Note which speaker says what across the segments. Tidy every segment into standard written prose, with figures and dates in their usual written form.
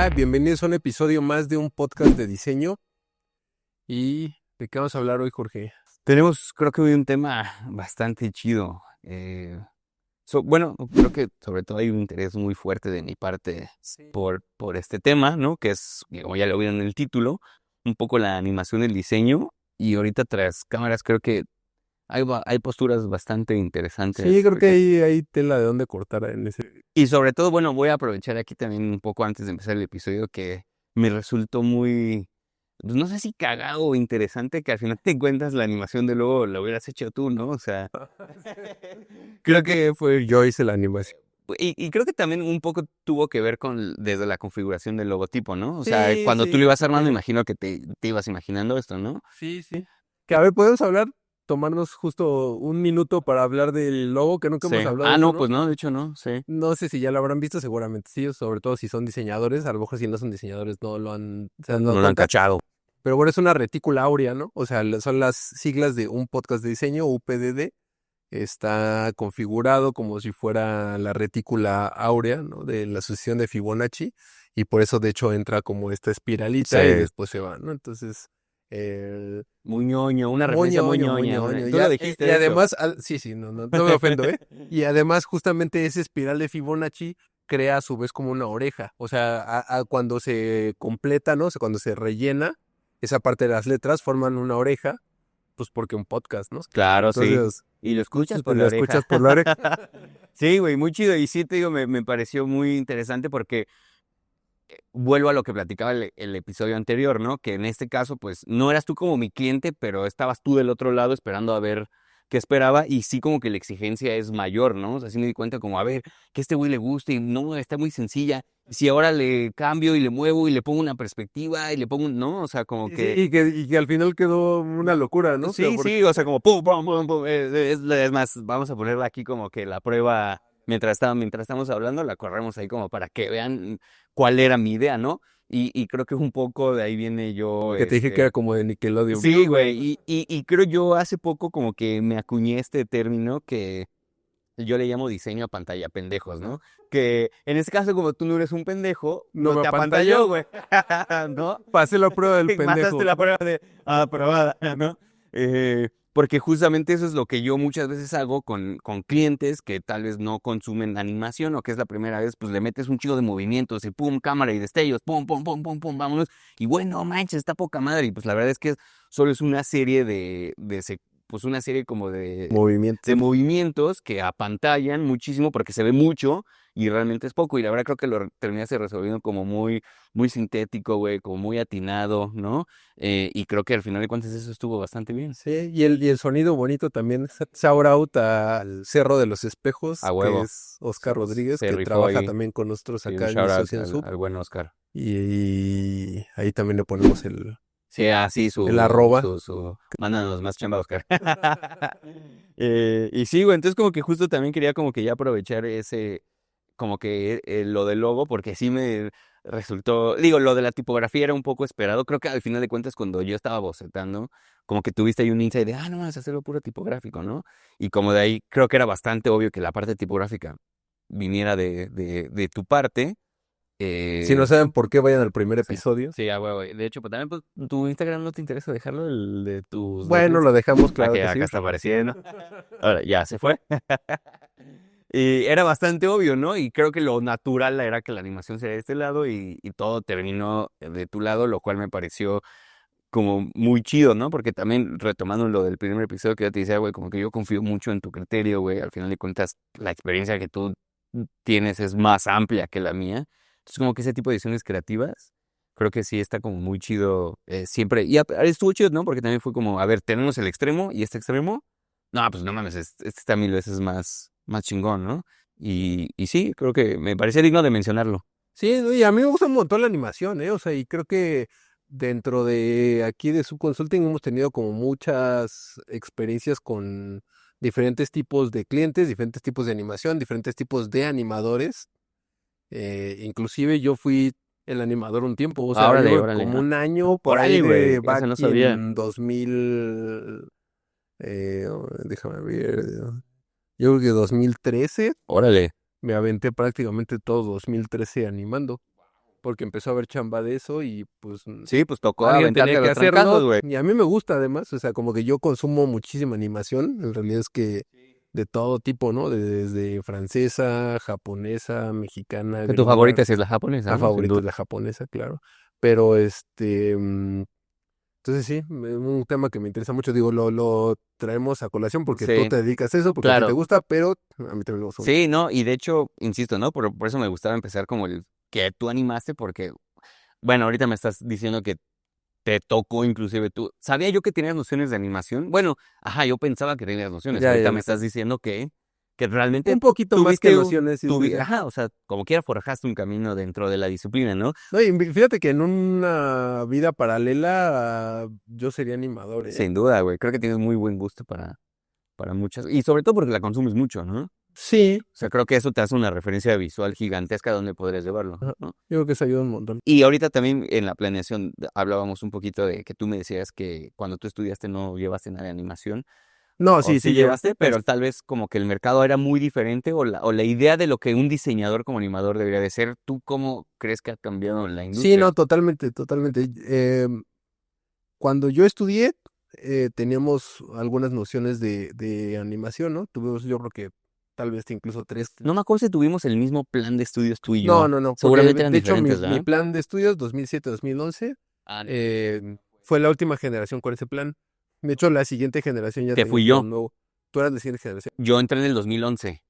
Speaker 1: Hola, bienvenidos a un episodio más de un podcast de diseño. ¿Y de qué vamos a hablar hoy, Jorge?
Speaker 2: Tenemos, creo que hoy un tema bastante chido. Bueno, creo que sobre todo hay un interés muy fuerte de mi parte
Speaker 1: Sí.
Speaker 2: por este tema, ¿no? Que es, como ya lo vieron en el título, un poco la animación del diseño. Y ahorita tras cámaras creo que hay posturas bastante
Speaker 1: Sí,
Speaker 2: interesantes.
Speaker 1: creo que hay tela de dónde cortar en ese.
Speaker 2: Y sobre todo, bueno, voy a aprovechar aquí también un poco antes de empezar el episodio que me resultó muy, pues, no sé si cagado o interesante que al final de cuentas la animación de luego la hubieras hecho tú, ¿no? O sea,
Speaker 1: Creo que fue yo hice la animación.
Speaker 2: y creo que también un poco tuvo que ver con desde la configuración del logotipo, ¿no? O sea,
Speaker 1: Sí,
Speaker 2: cuando tú
Speaker 1: sí,
Speaker 2: lo ibas armando,
Speaker 1: porque
Speaker 2: imagino que te ibas imaginando esto, ¿no?
Speaker 1: sí. Que a ver, podemos hablar, tomarnos justo un minuto para hablar del logo, que nunca
Speaker 2: Sí.
Speaker 1: hemos hablado de
Speaker 2: Ah,
Speaker 1: eso,
Speaker 2: no,
Speaker 1: ¿no?
Speaker 2: pues no, de hecho no, sí.
Speaker 1: No sé si ya lo habrán visto, seguramente sí, sobre todo si son diseñadores, a lo mejor si no son diseñadores se han dado
Speaker 2: No lo han
Speaker 1: cuenta.
Speaker 2: cachado.
Speaker 1: Pero bueno, es una retícula áurea, ¿no? O sea, son las siglas de un podcast de diseño, UPDD. Está configurado como si fuera la retícula áurea, ¿no? De la sucesión de Fibonacci, y por eso de hecho entra como esta espiralita y
Speaker 2: Sí.
Speaker 1: después se va, ¿no? Entonces, el
Speaker 2: Muy ñoño, una referencia muy
Speaker 1: moño,
Speaker 2: ñoña.
Speaker 1: moño.
Speaker 2: Tú lo dijiste,
Speaker 1: Y
Speaker 2: de hecho.
Speaker 1: además, sí, no me ofendo, ¿eh? Y además, justamente esa espiral de Fibonacci crea a su vez como una oreja. O sea, cuando se completa, ¿no? O sea, cuando se rellena, esa parte de las letras forman una oreja, pues porque un podcast, ¿no?
Speaker 2: Claro, sí.
Speaker 1: Entonces,
Speaker 2: Y lo escuchas
Speaker 1: te
Speaker 2: por
Speaker 1: la
Speaker 2: la
Speaker 1: escuchas
Speaker 2: oreja.
Speaker 1: por la oreja.
Speaker 2: Sí, güey, muy chido. Y sí, te digo, me pareció muy interesante porque vuelvo a lo que platicaba el episodio anterior, ¿no? Que en este caso, pues, no eras tú como mi cliente, pero estabas tú del otro lado esperando a ver qué esperaba. Y sí, como que la exigencia es mayor, ¿no? O sea, sí me di cuenta como, a ver, que a este güey le guste y no, está muy sencilla. Si ahora le cambio y le muevo y le pongo una perspectiva y le pongo, ¿no? O sea, como
Speaker 1: Sí,
Speaker 2: que
Speaker 1: y que al final quedó una locura, ¿no? O sea,
Speaker 2: sí,
Speaker 1: porque
Speaker 2: sí, o sea, como pum, pum, pum, pum. Es más, vamos a ponerla aquí como que la prueba, mientras estamos hablando, la corremos ahí como para que vean cuál era mi idea, ¿no? Y creo que un poco de ahí viene yo,
Speaker 1: que te dije que era como de Nickelodeon.
Speaker 2: sí, güey, y creo yo hace poco como que me acuñé este término que yo le llamo diseño a pantalla pendejos, ¿no? Que en este caso, como tú no eres un pendejo,
Speaker 1: No
Speaker 2: no
Speaker 1: me
Speaker 2: te apantalló,
Speaker 1: apantalló,
Speaker 2: güey, ¿no?
Speaker 1: pasé la prueba del
Speaker 2: Pasaste
Speaker 1: pendejo.
Speaker 2: la prueba de aprobada, ¿no? Porque justamente eso es lo que yo muchas veces hago con clientes que tal vez no consumen animación o que es la primera vez, pues le metes un chico de movimientos y pum, cámara y destellos, pum, pum, pum, pum, pum, vámonos. Y bueno, manches, está poca madre. Y pues la verdad es que solo es una serie pues una serie como
Speaker 1: Movimiento.
Speaker 2: de movimientos que apantallan muchísimo porque se ve mucho y realmente es poco. Y la verdad creo que lo terminaste resolviendo como muy, muy sintético, güey, como muy atinado, ¿no? Y creo que al final de cuentas eso estuvo bastante bien.
Speaker 1: Sí, y el sonido bonito también. Shout out al Cerro de los Espejos,
Speaker 2: A
Speaker 1: que
Speaker 2: huevo.
Speaker 1: es Oscar Rodríguez,
Speaker 2: Se
Speaker 1: que
Speaker 2: rifó
Speaker 1: trabaja
Speaker 2: ahí.
Speaker 1: también con nosotros
Speaker 2: Sí,
Speaker 1: acá
Speaker 2: un
Speaker 1: en
Speaker 2: shout out
Speaker 1: Distorsión Sub.
Speaker 2: al buen Oscar.
Speaker 1: Y ahí también le ponemos
Speaker 2: Sí, así
Speaker 1: el arroba.
Speaker 2: Mándanos más chamba, Oscar. Y sí, güey, entonces como que justo también quería como que ya aprovechar como que lo del logo, porque sí me resultó, digo, lo de la tipografía era un poco esperado, creo que al final de cuentas cuando yo estaba bocetando, como que tuviste ahí un insight de, no, vas a hacerlo puro tipográfico, ¿no? Y como de ahí creo que era bastante obvio que la parte tipográfica viniera de tu parte.
Speaker 1: Si no
Speaker 2: eh,
Speaker 1: saben por qué, vayan al primer
Speaker 2: sí,
Speaker 1: episodio.
Speaker 2: sí, a huevo. De hecho, pues también pues, tu Instagram no te interesa dejarlo, el de tus
Speaker 1: Bueno,
Speaker 2: referencias.
Speaker 1: lo dejamos,
Speaker 2: Ah,
Speaker 1: claro
Speaker 2: que
Speaker 1: que
Speaker 2: acá
Speaker 1: sí.
Speaker 2: está apareciendo. Ahora, ya se fue. Y era bastante obvio, ¿no? Y creo que lo natural era que la animación sería de este lado y todo terminó de tu lado, lo cual me pareció como muy chido, ¿no? Porque también retomando lo del primer episodio que yo te decía, güey, como que yo confío mucho en tu criterio, güey. Al final de cuentas, la experiencia que tú tienes es más amplia que la mía. Entonces, como que ese tipo de decisiones creativas, creo que sí está como muy chido siempre. Y estuvo chido, ¿no? Porque también fue como, a ver, tenemos el extremo y este extremo. No, pues no mames, este está mil veces más chingón, ¿no? Y sí, creo que me parece digno de mencionarlo.
Speaker 1: Sí, no, y a mí me gusta un montón la animación, ¿eh? O sea, y creo que dentro de aquí de Subconsulting hemos tenido como muchas experiencias con diferentes tipos de clientes, diferentes tipos de animación, diferentes tipos de animadores. Inclusive yo fui el animador un tiempo, o sea, yo
Speaker 2: Órale,
Speaker 1: creo que
Speaker 2: órale.
Speaker 1: como un año por ahí
Speaker 2: Órale,
Speaker 1: de
Speaker 2: güey,
Speaker 1: back
Speaker 2: eso no sabía.
Speaker 1: in 2000, déjame ver, yo creo que 2013,
Speaker 2: Órale.
Speaker 1: me aventé prácticamente todo 2013 animando. porque empezó a haber chamba de eso y pues
Speaker 2: Sí, pues tocó
Speaker 1: alguien
Speaker 2: aventarte
Speaker 1: tenía
Speaker 2: a
Speaker 1: que
Speaker 2: los trancazos,
Speaker 1: hacerlo.
Speaker 2: güey.
Speaker 1: Y a mí me gusta además, o sea, como que yo consumo muchísima animación, en realidad es que de todo tipo, ¿no? Desde francesa, japonesa, mexicana,
Speaker 2: Que tu
Speaker 1: gringa.
Speaker 2: favorita sí es la japonesa,
Speaker 1: La
Speaker 2: ¿no? Sin
Speaker 1: favorita es
Speaker 2: duda.
Speaker 1: la japonesa, claro. Pero entonces sí, es un tema que me interesa mucho. Digo, lo traemos a colación porque tú
Speaker 2: Sí,
Speaker 1: te dedicas a eso, porque a ti te
Speaker 2: claro.
Speaker 1: gusta, pero a mí también me gusta mucho.
Speaker 2: Sí, no, y de hecho, insisto, ¿no? Por eso me gustaba empezar como el que tú animaste, porque, bueno, ahorita me estás diciendo que te tocó inclusive tú. ¿Sabía yo que tenías nociones de animación? Bueno, ajá, yo pensaba que tenías nociones.
Speaker 1: Ya,
Speaker 2: Ahorita
Speaker 1: ya,
Speaker 2: me
Speaker 1: ya.
Speaker 2: estás diciendo que realmente
Speaker 1: Un poquito más que
Speaker 2: tuviste,
Speaker 1: nociones, sí, sí, sí.
Speaker 2: ajá, o sea, como quiera forjaste un camino dentro de la disciplina, ¿no?
Speaker 1: No, y fíjate que en una vida paralela yo sería animador, ¿eh?
Speaker 2: Sin duda, güey. Creo que tienes muy buen gusto para muchas, y sobre todo porque la consumes mucho, ¿no? O
Speaker 1: Sí,
Speaker 2: sea, creo que eso te hace una referencia visual gigantesca a donde podrías llevarlo,
Speaker 1: ajá,
Speaker 2: ¿no?
Speaker 1: yo creo que eso ayuda un montón.
Speaker 2: Y ahorita también en la planeación hablábamos un poquito de que tú me decías que cuando tú estudiaste no llevaste nada de animación,
Speaker 1: No,
Speaker 2: o
Speaker 1: sí,
Speaker 2: sí
Speaker 1: sí lleva.
Speaker 2: llevaste, pero tal vez como que el mercado era muy diferente o la idea de lo que un diseñador como animador debería de ser. ¿Tú cómo crees que ha cambiado la
Speaker 1: Sí,
Speaker 2: industria?
Speaker 1: no, totalmente, totalmente. Cuando yo estudié, teníamos algunas nociones de animación, ¿no? Tuvimos, yo creo que tal vez incluso tres.
Speaker 2: No me acuerdo si tuvimos el mismo plan de estudios tú y
Speaker 1: No,
Speaker 2: yo.
Speaker 1: no, no, porque
Speaker 2: Seguramente eran
Speaker 1: de hecho mi,
Speaker 2: diferentes,
Speaker 1: mi
Speaker 2: ¿verdad?
Speaker 1: plan de estudios 2007-2011
Speaker 2: Ah,
Speaker 1: fue la última generación con ese plan. De hecho, la siguiente generación ya
Speaker 2: que
Speaker 1: tenía
Speaker 2: fui
Speaker 1: un
Speaker 2: yo.
Speaker 1: plan nuevo. Tú eras de siguiente generación.
Speaker 2: Yo entré en el 2011,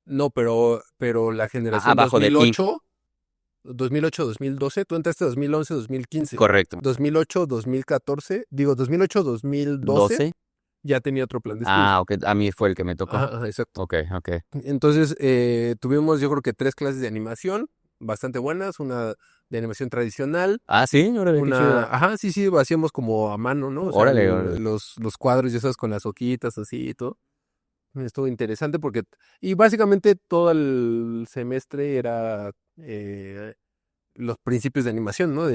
Speaker 1: No, pero la generación
Speaker 2: abajo de ti.
Speaker 1: 2008-2012, tú entraste 2011-2015.
Speaker 2: Correcto.
Speaker 1: 2008-2014, digo 2008-2012,
Speaker 2: 12.
Speaker 1: ya tenía otro plan de estudios.
Speaker 2: Ah, ok. A mí fue el que me tocó.
Speaker 1: Ajá, ajá, exacto.
Speaker 2: Ok, ok.
Speaker 1: Entonces, tuvimos yo creo que tres clases de animación bastante buenas, una de animación tradicional,
Speaker 2: Ah, sí, órale, qué chido.
Speaker 1: ajá, sí, sí, hacíamos como a mano, ¿no? O sea,
Speaker 2: Órale, órale.
Speaker 1: los cuadros, ya sabes, con las hojitas así y todo. Estuvo interesante porque, y básicamente todo el semestre era los principios de animación, ¿no?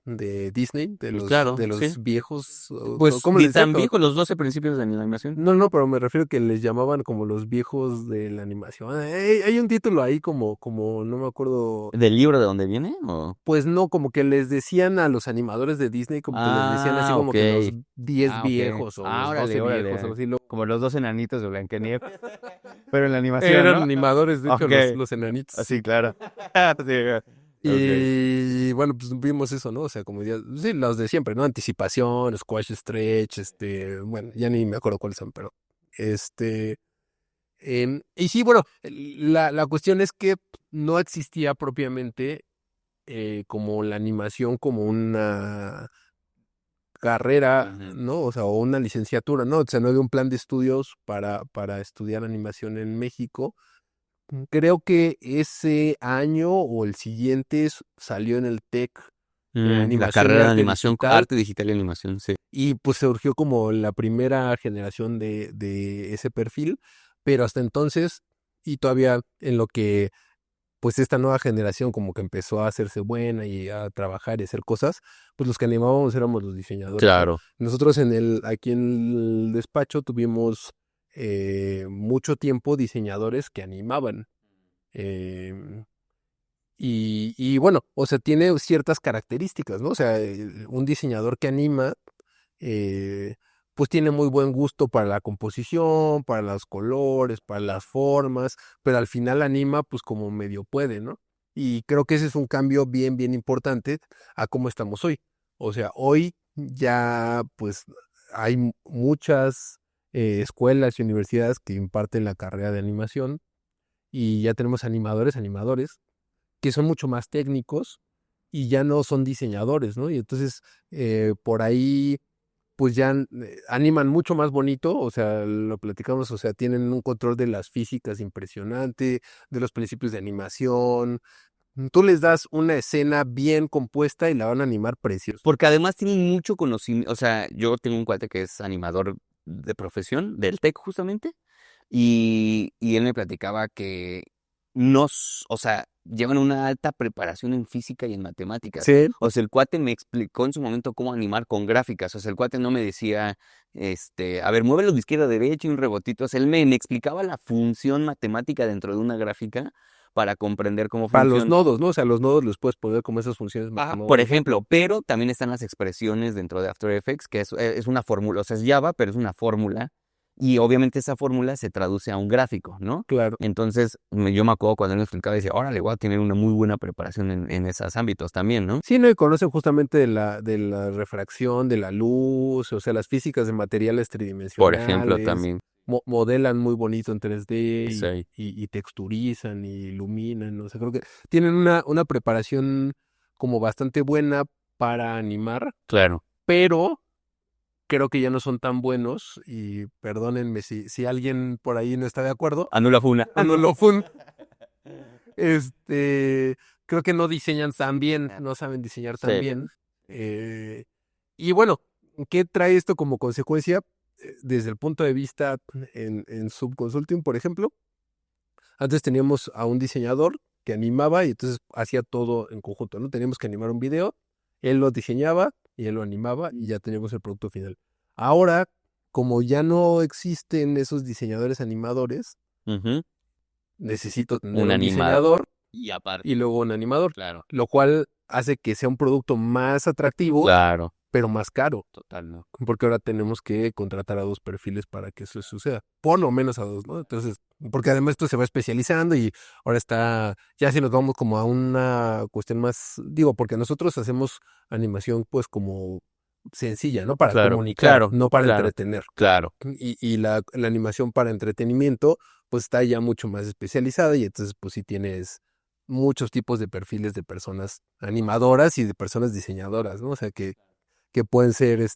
Speaker 1: De Disney, de
Speaker 2: Pues
Speaker 1: los,
Speaker 2: claro,
Speaker 1: de
Speaker 2: sí.
Speaker 1: los viejos,
Speaker 2: Pues
Speaker 1: ¿cómo
Speaker 2: ni
Speaker 1: les decía?
Speaker 2: tan viejo los 12 principios de la animación.
Speaker 1: No, no, pero me refiero que les llamaban como los viejos de la animación. Hay un título ahí como, no me acuerdo,
Speaker 2: ¿Del libro de dónde viene? ¿O?
Speaker 1: pues no, como que les decían a los animadores de Disney, como que les decían así
Speaker 2: Ah,
Speaker 1: como
Speaker 2: ok.
Speaker 1: que los 10
Speaker 2: Ah, ok.
Speaker 1: viejos o
Speaker 2: Ah,
Speaker 1: los
Speaker 2: órale,
Speaker 1: 12 viejos, algo
Speaker 2: órale.
Speaker 1: así.
Speaker 2: Como los dos enanitos de Blancanieves. Pero en la animación,
Speaker 1: Eran
Speaker 2: ¿no?
Speaker 1: animadores, de hecho,
Speaker 2: Ok.
Speaker 1: los enanitos.
Speaker 2: Sí, claro. Sí, ok.
Speaker 1: Y bueno, pues vimos eso, ¿no? O sea, como ya, sí, los de siempre, ¿no? Anticipación, squash stretch, bueno, ya ni me acuerdo cuáles son, pero este, y sí, bueno, la cuestión es que no existía propiamente como la animación como una carrera,
Speaker 2: Ujú.
Speaker 1: ¿no? O sea, o una licenciatura, ¿no? O sea, no había un plan de estudios para estudiar animación en México. Creo que ese año o el siguiente salió en el TEC
Speaker 2: La
Speaker 1: animación y
Speaker 2: carrera de
Speaker 1: arte
Speaker 2: animación,
Speaker 1: digital
Speaker 2: arte digital y animación, sí.
Speaker 1: y pues surgió como la primera generación de ese perfil, pero hasta entonces y todavía en lo que pues esta nueva generación como que empezó a hacerse buena y a trabajar y hacer cosas, pues los que animábamos éramos los diseñadores, ¿no?
Speaker 2: Claro.
Speaker 1: Nosotros aquí en el despacho tuvimos mucho tiempo diseñadores que animaban. em, y bueno, o sea, tiene ciertas características, ¿no? O sea, un diseñador que anima, eh, pues tiene muy buen gusto para la composición, para los colores, para las formas, pero al final anima pues como medio puede, ¿no? Y creo que ese es un cambio bien, bien importante a cómo estamos hoy. O sea, hoy ya pues hay muchas escuelas y universidades que imparten la carrera de animación y ya tenemos animadores que son mucho más técnicos y ya no son diseñadores, ¿no? Y entonces por ahí pues ya animan mucho más bonito, o sea, lo platicamos, o sea, tienen un control de las físicas impresionante, de los principios de animación. Tú les das una escena bien compuesta y la van a animar precioso.
Speaker 2: Porque además tienen mucho conocimiento. O sea, yo tengo un cuate que es animador de profesión, del TEC justamente, y él me platicaba que o sea, llevan una alta preparación en física y en matemáticas.
Speaker 1: Sí,
Speaker 2: O sea, el cuate me explicó en su momento cómo animar con gráficas. O sea, el cuate no me decía, a ver, muévelo de izquierda a derecha y un rebotito. O sea, él me explicaba la función matemática dentro de una gráfica, para comprender cómo
Speaker 1: Para los
Speaker 2: funciona.
Speaker 1: nodos, ¿no? O sea, los nodos les puedes poner como esas funciones
Speaker 2: Por
Speaker 1: memorias.
Speaker 2: ejemplo, pero también están las expresiones dentro de After Effects, que es una fórmula, o sea, es Java, pero es una fórmula, y obviamente esa fórmula se traduce a un gráfico, ¿no?
Speaker 1: Claro.
Speaker 2: Entonces, yo me acuerdo cuando él me explicaba, decía, órale, voy a tener una muy buena preparación en esos ámbitos también, ¿no?
Speaker 1: Sí, no, y conocen justamente de la refracción, de la luz, o sea, las físicas de materiales
Speaker 2: Por ejemplo,
Speaker 1: tridimensionales,
Speaker 2: también.
Speaker 1: modelan muy bonito en 3D
Speaker 2: Sí,
Speaker 1: y texturizan y iluminan, o sea, creo que tienen una preparación como bastante buena para animar,
Speaker 2: claro.
Speaker 1: pero creo que ya no son tan buenos, y perdónenme si alguien por ahí no está de acuerdo,
Speaker 2: Anula Funa.
Speaker 1: no lo fun, este, creo que no diseñan tan bien, no saben diseñar tan
Speaker 2: Sí,
Speaker 1: bien. Y bueno, ¿qué trae esto como consecuencia? Desde el punto de vista en Subconsulting, por ejemplo, antes teníamos a un diseñador que animaba y entonces hacía todo en conjunto, ¿no? Teníamos que animar un video, él lo diseñaba y él lo animaba y ya teníamos el producto final. Ahora, como ya no existen esos diseñadores animadores,
Speaker 2: ujú,
Speaker 1: necesito tener
Speaker 2: un
Speaker 1: un
Speaker 2: animador.
Speaker 1: diseñador
Speaker 2: Y aparte,
Speaker 1: y luego un animador,
Speaker 2: claro,
Speaker 1: lo cual hace que sea un producto más atractivo,
Speaker 2: claro,
Speaker 1: pero más caro,
Speaker 2: total, ¿no?
Speaker 1: porque ahora tenemos que contratar a 2 perfiles para que eso suceda, por lo menos a 2, ¿no? Entonces, porque además esto se va especializando y ahora está, ya si nos vamos como a una cuestión más, digo, porque nosotros hacemos animación pues como sencilla, ¿no? Para
Speaker 2: Claro,
Speaker 1: comunicar,
Speaker 2: claro,
Speaker 1: no para
Speaker 2: claro,
Speaker 1: entretener.
Speaker 2: claro.
Speaker 1: Y la animación para entretenimiento, pues está ya mucho más especializada y entonces pues sí tienes muchos tipos de perfiles de personas animadoras y de personas diseñadoras, ¿no? O sea que pueden ser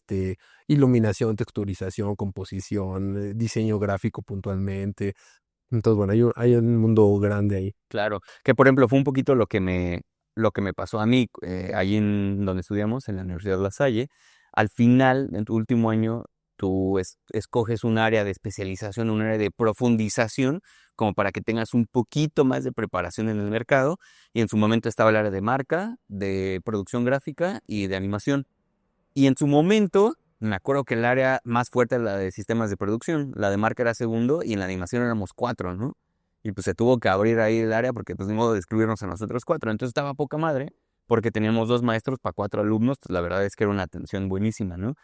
Speaker 1: iluminación, texturización, composición, diseño gráfico puntualmente. Entonces, bueno, hay un mundo grande ahí.
Speaker 2: Claro, que por ejemplo fue un poquito lo que me pasó a mí ahí en donde estudiamos, en la Universidad de La Salle. Al final, en tu último año, tú escoges un área de especialización, un área de profundización, como para que tengas un poquito más de preparación en el mercado. Y en su momento estaba el área de marca, de producción gráfica y de animación. Y en su momento, me acuerdo que el área más fuerte era la de sistemas de producción, la de marca era segundo y en la animación éramos cuatro, ¿no? Y pues se tuvo que abrir ahí el área porque pues ni modo de excluirnos a nosotros cuatro. Entonces estaba poca madre porque teníamos 2 maestros para 4 alumnos, pues la verdad es que era una atención buenísima, ¿no?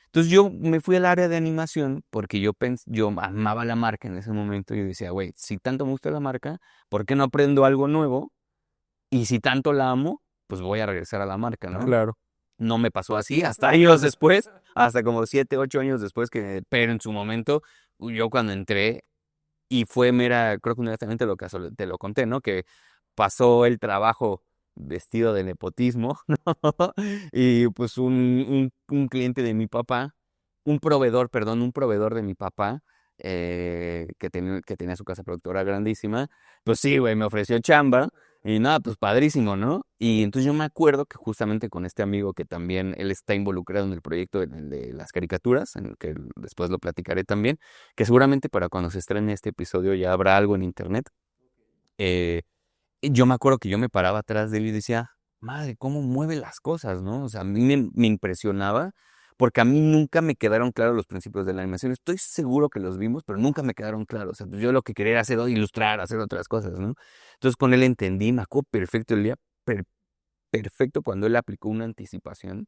Speaker 2: Entonces yo me fui al área de animación porque yo amaba la marca en ese momento y yo decía, güey, si tanto me gusta la marca, ¿por qué no aprendo algo nuevo? Y si tanto la amo, pues voy a regresar a la marca, ¿no?
Speaker 1: Claro.
Speaker 2: No me pasó así hasta años después, hasta como 7, 8 años después pero en su momento, yo cuando entré, y fue mera, creo que honestamente te lo conté, ¿no? Que pasó el trabajo vestido de nepotismo, ¿no? Y pues un cliente de mi papá, un proveedor de mi papá, que tenía su casa productora grandísima, pues sí, güey, me ofreció chamba. Y nada, pues padrísimo, ¿no? Y entonces yo me acuerdo que justamente con este amigo que también él está involucrado en el proyecto en el de las caricaturas, en el que después lo platicaré también, que seguramente para cuando se estrene este episodio ya habrá algo en internet. Yo me acuerdo que yo me paraba atrás de él y decía, madre, ¿cómo mueve las cosas, no? O sea, a mí me impresionaba porque a mí nunca me quedaron claros los principios de la animación. Estoy seguro que los vimos, pero nunca me quedaron claros. O sea, pues yo lo que quería era ilustrar, hacer otras cosas, ¿no? Entonces con él entendí, me acuerdo perfecto el día, perfecto cuando él aplicó una anticipación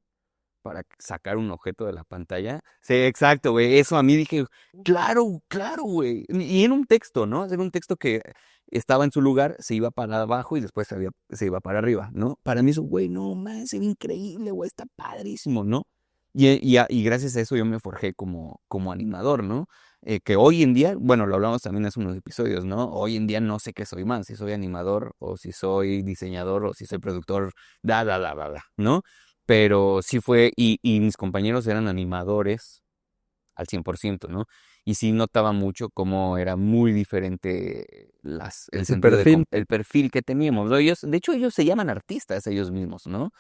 Speaker 2: para sacar un objeto de la pantalla. Sí, exacto, güey. Eso a mí dije, claro, claro, güey. Y en un texto, ¿no? Era un texto que estaba en su lugar, se iba para abajo y después se iba para arriba, ¿no? Para mí eso, güey, no, man, se ve increíble, güey, está padrísimo, ¿no? Y gracias a eso yo me forjé como animador, ¿no? Que hoy en día, bueno, lo hablamos también hace unos episodios, ¿no? Hoy en día no sé qué soy más, si soy animador o si soy diseñador o si soy productor, ¿no? Pero sí fue, y mis compañeros eran animadores al 100%, ¿no? Y sí notaba mucho cómo era muy diferente el
Speaker 1: El
Speaker 2: sentido
Speaker 1: perfil.
Speaker 2: el perfil que teníamos, ¿no? De hecho, ellos se llaman artistas ellos mismos, ¿no?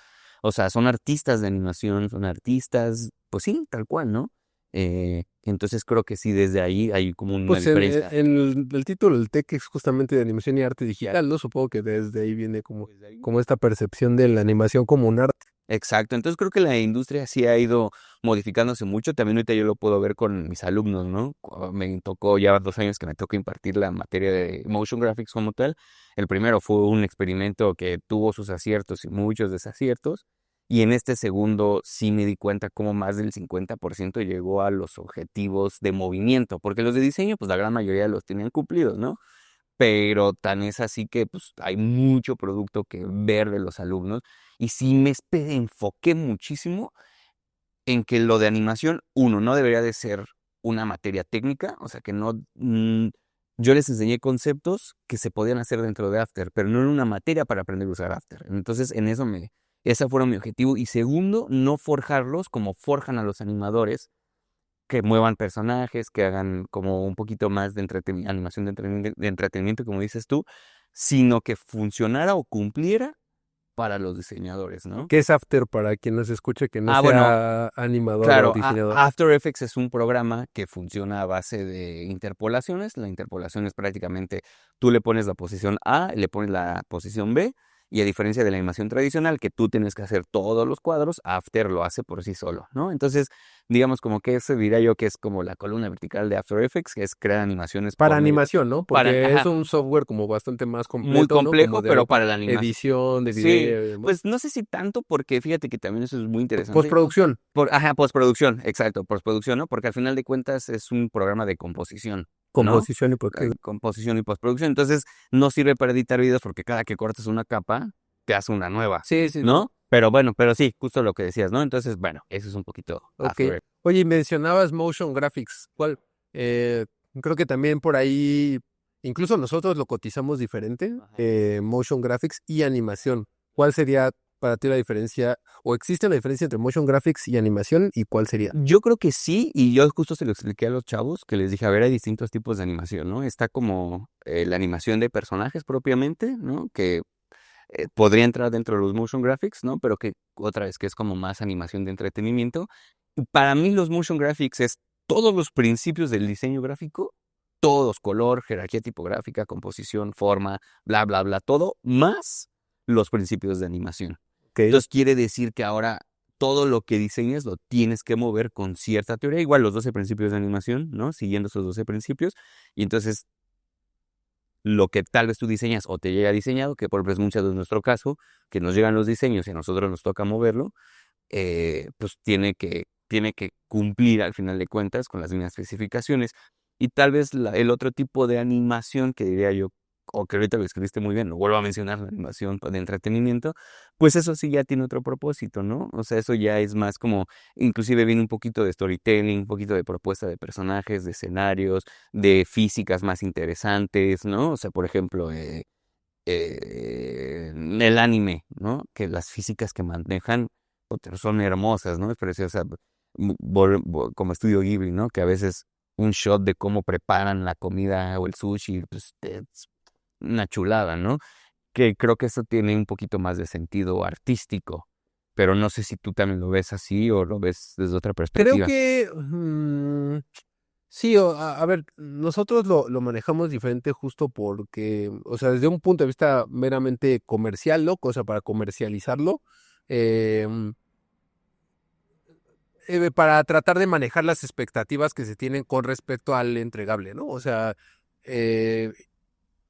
Speaker 2: O sea, son artistas de animación, son artistas, pues sí, tal cual, ¿no? Entonces creo que sí, desde ahí hay como una
Speaker 1: Pues en,
Speaker 2: diferencia.
Speaker 1: en el título del TEC es justamente de animación y arte digital, ¿no? Supongo que desde ahí viene como esta percepción de la animación como un arte.
Speaker 2: Exacto, entonces creo que la industria sí ha ido modificándose mucho, también ahorita yo lo puedo ver con mis alumnos, ¿no? Me tocó ya 2 años que me toca impartir la materia de motion graphics como tal. El primero fue un experimento que tuvo sus aciertos y muchos desaciertos, y en este segundo sí me di cuenta cómo más del 50% llegó a los objetivos de movimiento, porque los de diseño, pues la gran mayoría los tenían cumplidos, ¿no? Pero tan es así que pues hay mucho producto que ver de los alumnos y sí enfoqué muchísimo en que lo de animación, uno, no debería de ser una materia técnica, o sea que no, yo les enseñé conceptos que se podían hacer dentro de After, pero no era una materia para aprender a usar After. Entonces ese fue mi objetivo. Y segundo, no forjarlos como forjan a los animadores, que muevan personajes, que hagan como un poquito más de animación de entretenimiento, como dices tú, sino que funcionara o cumpliera para los diseñadores, ¿no?
Speaker 1: ¿Qué es After para quien nos escuche que no
Speaker 2: Bueno,
Speaker 1: sea animador o
Speaker 2: claro,
Speaker 1: diseñador?
Speaker 2: After Effects es un programa que funciona a base de interpolaciones. La interpolación es prácticamente, tú le pones la posición A, le pones la posición B, y a diferencia de la animación tradicional, que tú tienes que hacer todos los cuadros, After lo hace por sí solo, ¿no? Entonces, digamos como que eso diría yo que es como la columna vertical de After Effects, que es crear animaciones
Speaker 1: Para
Speaker 2: por medio,
Speaker 1: animación, ¿no? Porque es
Speaker 2: ajá,
Speaker 1: un software como bastante más
Speaker 2: muy
Speaker 1: completo, ¿no? Como
Speaker 2: complejo, pero
Speaker 1: de
Speaker 2: para la animación.
Speaker 1: edición de
Speaker 2: Sí,
Speaker 1: video y demás.
Speaker 2: pues no sé si tanto, porque fíjate que también eso es muy interesante.
Speaker 1: Postproducción,
Speaker 2: Postproducción, exacto, postproducción, ¿no? Porque al final de cuentas es un programa de composición, ¿no?
Speaker 1: composición y postproducción.
Speaker 2: Composición y postproducción. Entonces, no sirve para editar videos porque cada que cortas una capa, te hace una nueva,
Speaker 1: Sí, sí, sí.
Speaker 2: ¿no? Pero bueno, pero sí, justo lo que decías, ¿no? Entonces, bueno, eso es un poquito
Speaker 1: Ok.
Speaker 2: After Effects.
Speaker 1: Oye, y mencionabas motion graphics. ¿Cuál? Eh, Creo que también por ahí, incluso nosotros lo cotizamos diferente,
Speaker 2: Ajá.
Speaker 1: motion graphics y animación. ¿Cuál sería para ti la diferencia? ¿O existe la diferencia entre motion graphics y animación? ¿Y cuál sería?
Speaker 2: Yo creo que sí, y yo justo se lo expliqué a los chavos, que les dije, a ver, hay distintos tipos de animación, ¿no? Está como la animación de personajes propiamente, ¿no? Que podría entrar dentro de los motion graphics, ¿no? Pero que otra vez que es como más animación de entretenimiento. Y para mí los motion graphics es todos los principios del diseño gráfico, todos, color, jerarquía tipográfica, composición, forma, bla, bla, bla, todo, más los principios de animación.
Speaker 1: Ok.
Speaker 2: Entonces quiere decir que ahora todo lo que diseñes lo tienes que mover con cierta teoría, igual los 12 principios de animación, ¿no? Siguiendo esos 12 principios. Y entonces lo que tal vez tú diseñas o te llega diseñado, que por ejemplo es mucho de nuestro caso, que nos llegan los diseños y a nosotros nos toca moverlo, pues tiene que cumplir al final de cuentas con las mismas especificaciones. Y tal vez el otro tipo de animación que diría yo, o que ahorita lo escribiste muy bien, lo vuelvo a mencionar, la animación de entretenimiento, pues eso sí ya tiene otro propósito, ¿no? O sea, eso ya es más como, inclusive viene un poquito de storytelling, un poquito de propuesta de personajes, de escenarios, de físicas más interesantes, ¿no? O sea, por ejemplo, el anime, ¿no? Que las físicas que manejan son hermosas, ¿no? Es preciosa. Como estudio Ghibli, ¿no? Que a veces un shot de cómo preparan la comida o el sushi, pues es una chulada, ¿no? Que creo que eso tiene un poquito más de sentido artístico, pero no sé si tú también lo ves así o lo ves desde otra
Speaker 1: Creo
Speaker 2: perspectiva.
Speaker 1: que sí, a ver, nosotros lo manejamos diferente justo porque, o sea, desde un punto de vista meramente comercial, ¿no? Cosa para comercializarlo. em, para tratar de manejar las expectativas que se tienen con respecto al entregable, ¿no? O sea, eh,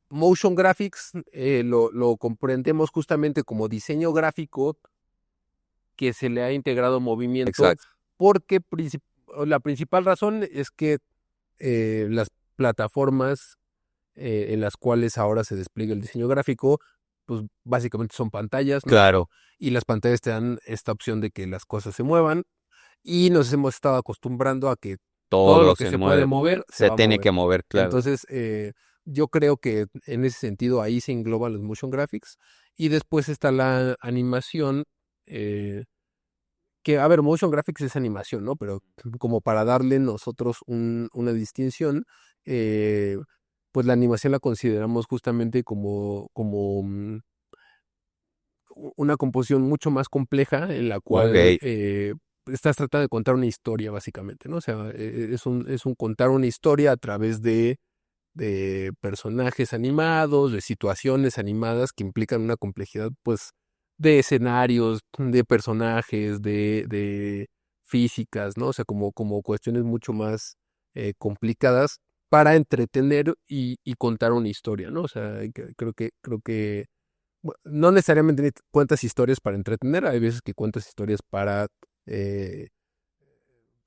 Speaker 1: motion graphics lo comprendemos justamente como diseño gráfico que se le ha integrado movimiento,
Speaker 2: Exacto.
Speaker 1: porque la principal razón es que las plataformas en las cuales ahora se despliega el diseño gráfico, pues básicamente son pantallas, ¿no?
Speaker 2: Claro,
Speaker 1: Y las pantallas te dan esta opción de que las cosas se muevan y nos hemos estado acostumbrando a que todo lo
Speaker 2: todo
Speaker 1: que
Speaker 2: se
Speaker 1: se puede
Speaker 2: mueve,
Speaker 1: mover se
Speaker 2: se
Speaker 1: va a
Speaker 2: tiene
Speaker 1: mover.
Speaker 2: que mover, claro.
Speaker 1: Entonces, yo creo que en ese sentido ahí se engloban los motion graphics y después está la animación, eh, que, a ver, motion graphics es animación, ¿no? Pero como para darle nosotros una distinción, eh, pues la animación la consideramos justamente como una composición mucho más compleja en la cual
Speaker 2: Ok.
Speaker 1: estás tratando de contar una historia, básicamente, ¿no? O sea, es un contar una historia a través de personajes animados, de situaciones animadas que implican una complejidad, pues, de escenarios, de personajes, de físicas, ¿no? O sea, como cuestiones mucho más complicadas para entretener y contar una historia, ¿no? O sea, creo que no necesariamente cuentas historias para entretener, hay veces que cuentas historias para eh,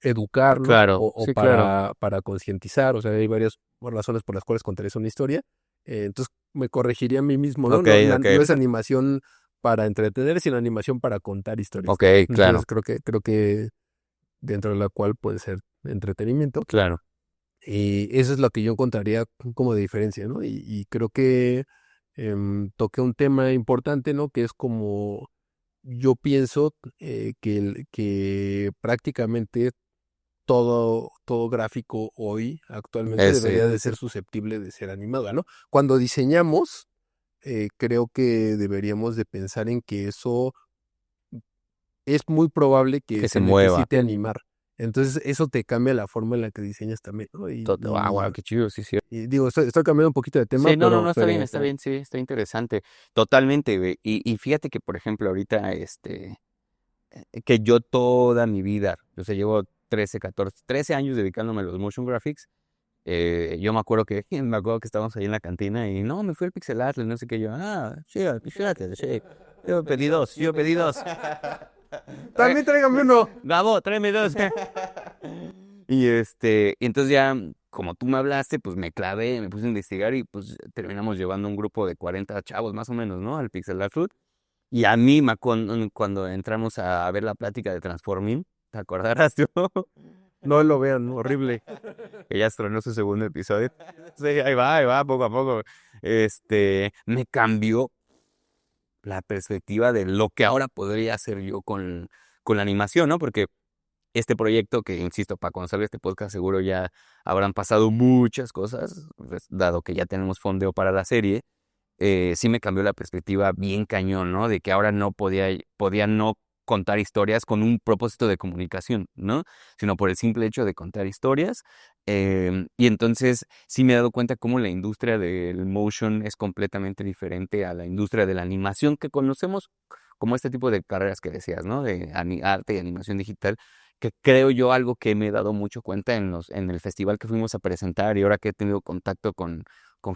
Speaker 1: educar, ¿no?
Speaker 2: Claro,
Speaker 1: O
Speaker 2: sí, claro.
Speaker 1: para concientizar, o sea, hay varias razones por las cuales contarías una historia. Entonces me corregiría a mí mismo, ¿no?
Speaker 2: Ok,
Speaker 1: No,
Speaker 2: ok,
Speaker 1: no es animación para entretener, sino animación para contar historias.
Speaker 2: ok,
Speaker 1: Entonces
Speaker 2: claro,
Speaker 1: creo que dentro de la cual puede ser entretenimiento.
Speaker 2: claro.
Speaker 1: Y eso es lo que yo encontraría como de diferencia, ¿no? Y creo que toqué un tema importante, ¿no? Que es como yo pienso que prácticamente todo gráfico hoy, actualmente,
Speaker 2: Ese,
Speaker 1: debería de ser susceptible de ser animado, ¿no? Cuando diseñamos, creo que deberíamos de pensar en que eso es muy probable que
Speaker 2: que se
Speaker 1: se
Speaker 2: mueva.
Speaker 1: necesite animar. Entonces, eso te cambia la forma en la que diseñas también, ¿no?
Speaker 2: Wow, qué chido, sí, sí.
Speaker 1: Y digo, estoy cambiando un poquito de tema,
Speaker 2: Sí, no, no, no, está
Speaker 1: pero
Speaker 2: bien, sí, está interesante. Totalmente, güey. Y fíjate que, por ejemplo, ahorita, que yo toda mi vida, o sea, llevo 13 años dedicándome a los motion graphics. Yo me acuerdo que estábamos ahí en la cantina y no, me fui al pixel art, no sé qué, yo, sí, al pixel art, sí. Yo pedí dos.
Speaker 1: también tráigame uno.
Speaker 2: Gabo, tráeme dos. Y entonces ya, como tú me hablaste, pues me clavé, me puse a investigar y pues terminamos llevando un grupo de 40 chavos más o menos, ¿no? Al Pixel Art Food. Y a mí, cuando entramos a ver la plática de Transforming, ¿te acordarás tú?
Speaker 1: No lo vean, horrible.
Speaker 2: Que ya estrenó su segundo episodio. Sí, ahí va, poco a poco. Me cambió la perspectiva de lo que ahora podría hacer yo con la animación, ¿no? Porque este proyecto, que insisto, para cuando salga este podcast seguro ya habrán pasado muchas cosas, pues, dado que ya tenemos fondeo para la serie, sí me cambió la perspectiva bien cañón, ¿no? De que ahora no podía no contar historias con un propósito de comunicación, ¿no? Sino por el simple hecho de contar historias. Y entonces sí me he dado cuenta cómo la industria del motion es completamente diferente a la industria de la animación que conocemos como este tipo de carreras que decías, ¿no? De arte y animación digital, que creo yo algo que me he dado mucho cuenta en el festival que fuimos a presentar y ahora que he tenido contacto con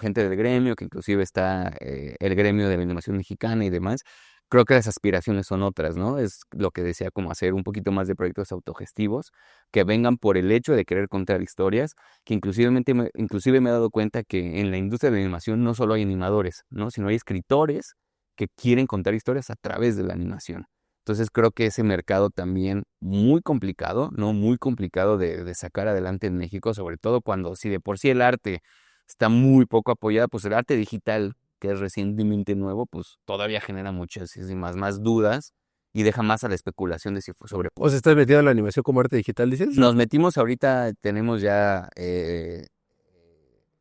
Speaker 2: gente del gremio, que inclusive está el gremio de la animación mexicana y demás, creo que las aspiraciones son otras, ¿no? Es lo que decía, como hacer un poquito más de proyectos autogestivos, que vengan por el hecho de querer contar historias, que inclusive me he dado cuenta que en la industria de la animación no solo hay animadores, ¿no? Sino hay escritores que quieren contar historias a través de la animación. Entonces creo que ese mercado también muy complicado, ¿no? Muy complicado de sacar adelante en México, sobre todo cuando si de por sí el arte está muy poco apoyada, pues el arte digital, que es recientemente nuevo, pues todavía genera muchísimas más dudas y deja más a la especulación de si fue sobre.
Speaker 1: ¿O se estás metido en la animación como arte digital, dices?
Speaker 2: Nos metimos ahorita, tenemos ya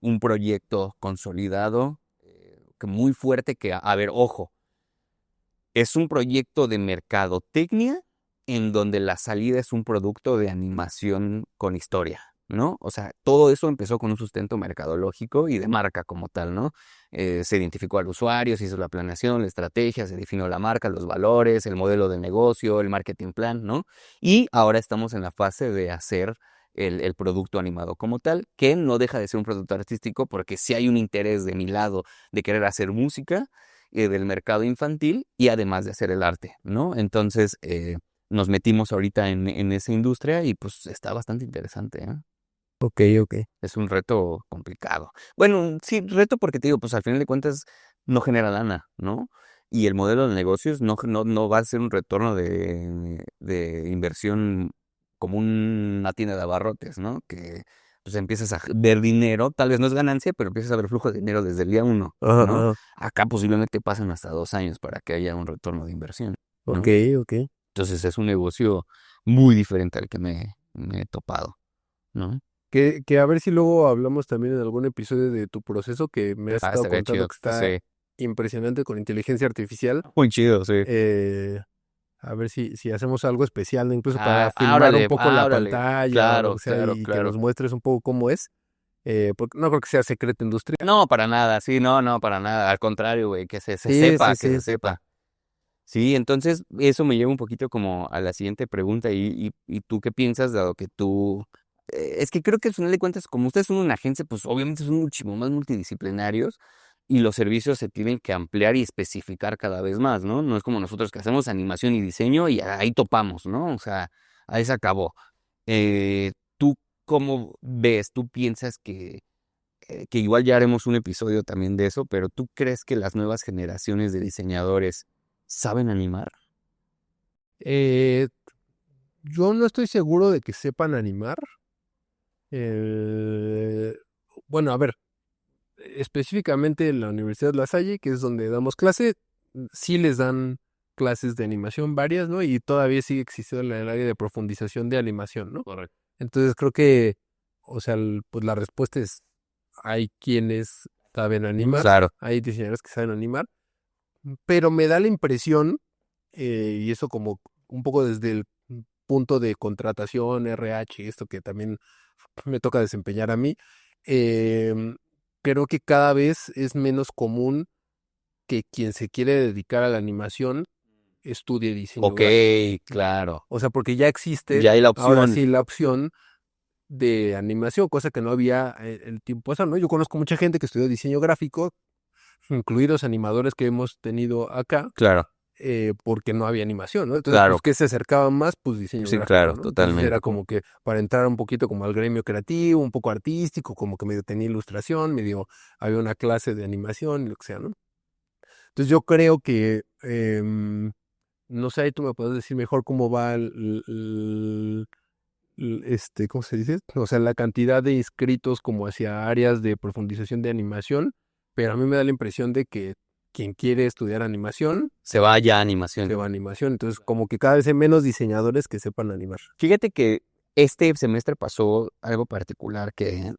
Speaker 2: un proyecto consolidado, que muy fuerte, que, a ver, ojo, es un proyecto de mercadotecnia en donde la salida es un producto de animación con historia, ¿no? O sea, todo eso empezó con un sustento mercadológico y de marca como tal, ¿no? Se identificó al usuario, se hizo la planeación, la estrategia, se definió la marca, los valores, el modelo de negocio, el marketing plan, ¿no? Y ahora estamos en la fase de hacer el producto animado como tal, que no deja de ser un producto artístico porque sí hay un interés de mi lado de querer hacer música, del mercado infantil y además de hacer el arte, ¿no? Entonces, nos metimos ahorita en esa industria y pues está bastante interesante, ¿eh?
Speaker 1: Ok, ok.
Speaker 2: Es un reto complicado. Bueno, sí, reto porque te digo, pues al final de cuentas no genera lana, ¿no? Y el modelo de negocios no va a ser un retorno de inversión como una tienda de abarrotes, ¿no? Que pues empiezas a ver dinero, tal vez no es ganancia, pero empiezas a ver flujo de dinero desde el día uno,
Speaker 1: Ajá,
Speaker 2: ¿no?
Speaker 1: ajá.
Speaker 2: Acá posiblemente pasen hasta 2 años para que haya un retorno de inversión,
Speaker 1: Ok,
Speaker 2: ¿no?
Speaker 1: ok.
Speaker 2: Entonces es un negocio muy diferente al que me he topado, ¿no?
Speaker 1: Que a ver si luego hablamos también en algún episodio de tu proceso que me has
Speaker 2: Ah,
Speaker 1: estado
Speaker 2: estaría
Speaker 1: contando
Speaker 2: chido.
Speaker 1: que está
Speaker 2: Sí.
Speaker 1: impresionante con inteligencia artificial.
Speaker 2: Muy chido, sí.
Speaker 1: Eh, a ver si hacemos algo especial, ¿no? Incluso para filmar un
Speaker 2: Órale,
Speaker 1: poco la
Speaker 2: órale.
Speaker 1: pantalla o lo
Speaker 2: Claro,
Speaker 1: que sea
Speaker 2: claro,
Speaker 1: y que nos
Speaker 2: claro.
Speaker 1: muestres un poco cómo es. Porque no creo que sea secreto industrial.
Speaker 2: No, para nada, sí, no, para nada. Al contrario, güey, que se
Speaker 1: Sí, sí,
Speaker 2: sepa, que
Speaker 1: sí.
Speaker 2: se sepa. Sí, entonces eso me lleva un poquito como a la siguiente pregunta y tú qué piensas dado que tú... es que creo que al final de cuentas, como ustedes son una agencia, pues obviamente son muchísimo más multidisciplinarios y los servicios se tienen que ampliar y especificar cada vez más, ¿no? No es como nosotros que hacemos animación y diseño y ahí topamos, ¿no? O sea, ahí se acabó. ¿Tú cómo ves? ¿Tú piensas que igual ya haremos un episodio también de eso, pero tú crees que las nuevas generaciones de diseñadores saben animar?
Speaker 1: Eh, yo no estoy seguro de que sepan animar. Eh, bueno, a ver, específicamente en la Universidad La Salle, que es donde damos clase, sí les dan clases de animación varias, ¿no? Y todavía sigue existiendo el área de profundización de animación, ¿no?
Speaker 2: Correcto.
Speaker 1: Entonces creo que, o sea, pues la respuesta es, hay quienes saben animar,
Speaker 2: Claro.
Speaker 1: hay diseñadores que saben animar, pero me da la impresión, y eso como un poco desde el punto de contratación, RH, esto que también me toca desempeñar a mí, em, creo que cada vez es menos común que quien se quiere dedicar a la animación estudie diseño
Speaker 2: Ok,
Speaker 1: gráfico.
Speaker 2: claro.
Speaker 1: O sea, porque ya existe
Speaker 2: Ya hay la
Speaker 1: ahora
Speaker 2: opción.
Speaker 1: sí la opción de animación, cosa que no había el tiempo pasado, ¿no? Yo conozco mucha gente que estudió diseño gráfico, incluidos animadores que hemos tenido acá,
Speaker 2: Claro,
Speaker 1: porque no había animación, ¿no? Entonces, pues,
Speaker 2: claro.
Speaker 1: ¿qué se acercaban más? Pues diseño
Speaker 2: Sí,
Speaker 1: gráfico,
Speaker 2: claro,
Speaker 1: ¿no? Entonces era
Speaker 2: totalmente.
Speaker 1: como que para entrar un poquito como al gremio creativo, un poco artístico, como que medio tenía ilustración, medio había una clase de animación, lo que sea, ¿no? Entonces yo creo que, no sé, ahí tú me puedes decir mejor cómo va ¿cómo se dice? O sea, la cantidad de inscritos como hacia áreas de profundización de animación, pero a mí me da la impresión de que quien quiere estudiar animación
Speaker 2: Se va ya a animación.
Speaker 1: se va a animación. Entonces, como que cada vez hay menos diseñadores que sepan animar.
Speaker 2: Fíjate que este semestre pasó algo particular que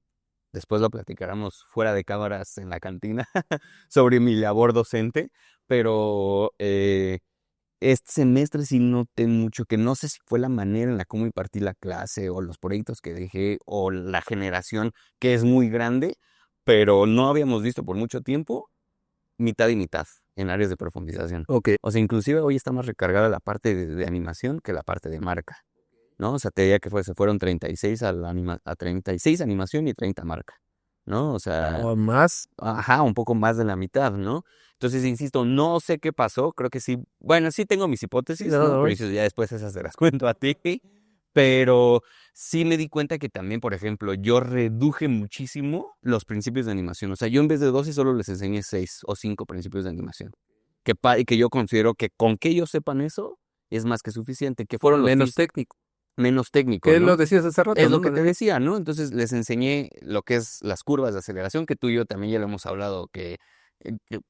Speaker 2: después lo platicaremos fuera de cámaras en la cantina sobre mi labor docente, pero este semestre sí noté mucho que no sé si fue la manera en la cómo impartí la clase o los proyectos que dejé o la generación que es muy grande, pero no habíamos visto por mucho tiempo mitad y mitad en áreas de profundización.
Speaker 1: Ok.
Speaker 2: O sea, inclusive hoy está más recargada la parte de animación que la parte de marca, ¿no? O sea, te diría que se fueron 36 a 36 animación y 30 marca, ¿no? O sea,
Speaker 1: O más.
Speaker 2: ajá, un poco más de la mitad, ¿no? Entonces, insisto, no sé qué pasó, creo que sí, bueno, sí tengo mis hipótesis,
Speaker 1: No,
Speaker 2: ¿no?
Speaker 1: no,
Speaker 2: Pero ya después esas te las cuento a ti, pero sí me di cuenta que también, por ejemplo, yo reduje muchísimo los principios de animación, o sea, yo en vez de 12 solo les enseñé 6 o 5 principios de animación, y que yo considero que con que ellos sepan eso es más que suficiente, que fueron los
Speaker 1: menos técnico.
Speaker 2: menos técnicos,
Speaker 1: ¿Qué lo
Speaker 2: ¿no?
Speaker 1: decías hace rato,
Speaker 2: Es lo
Speaker 1: no?
Speaker 2: que te decía, ¿no? Entonces les enseñé lo que es las curvas de aceleración, que tú y yo también ya lo hemos hablado, que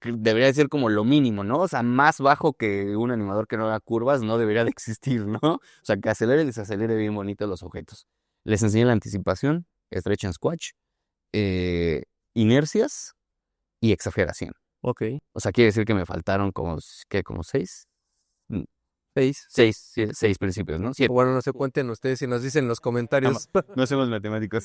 Speaker 2: debería de ser como lo mínimo, ¿no? O sea, más bajo que un animador que no haga curvas no debería de existir, ¿no? O sea, que acelere y desacelere bien bonito los objetos. Les enseñé la anticipación, stretch and squash, eh, inercias y exageración.
Speaker 1: Ok.
Speaker 2: O sea, quiere decir que me faltaron como, ¿qué? Como 6.
Speaker 1: 6.
Speaker 2: Seis principios, ¿no? Siete.
Speaker 1: Bueno, no se cuenten ustedes si nos dicen en los comentarios
Speaker 2: No somos matemáticos.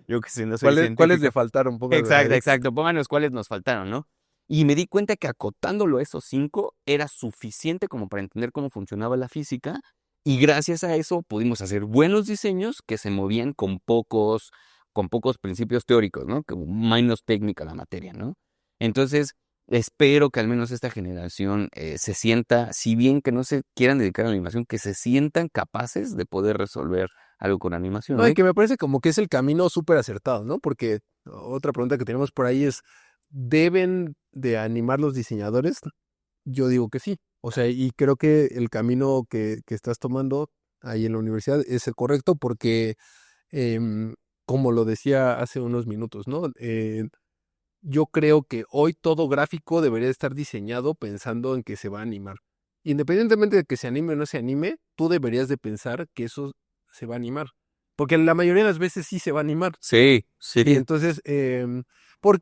Speaker 2: Yo que sí, no soy
Speaker 1: cuáles le
Speaker 2: científico.
Speaker 1: faltaron, pónganlos
Speaker 2: Exacto,
Speaker 1: ahí.
Speaker 2: exacto. Pónganos cuáles nos faltaron, ¿no? Y me di cuenta que acotándolo a esos 5 era suficiente como para entender cómo funcionaba la física. Y gracias a eso pudimos hacer buenos diseños que se movían con pocos principios teóricos, ¿no? Como menos técnica la materia, ¿no? Entonces, espero que al menos esta generación se sienta, si bien que no se quieran dedicar a la animación, que se sientan capaces de poder resolver algo con animación,
Speaker 1: No,
Speaker 2: ¿no?
Speaker 1: y que me parece como que es el camino súper acertado, ¿no? Porque otra pregunta que tenemos por ahí es, ¿deben de animar los diseñadores? Yo digo que sí. O sea, y creo que el camino que estás tomando ahí en la universidad es el correcto porque, em, como lo decía hace unos minutos, ¿no? Yo creo que hoy todo gráfico debería estar diseñado pensando en que se va a animar. Independientemente de que se anime o no se anime, tú deberías de pensar que eso se va a animar. Porque la mayoría de las veces sí se va a animar.
Speaker 2: Sí,
Speaker 1: Y
Speaker 2: sí.
Speaker 1: entonces,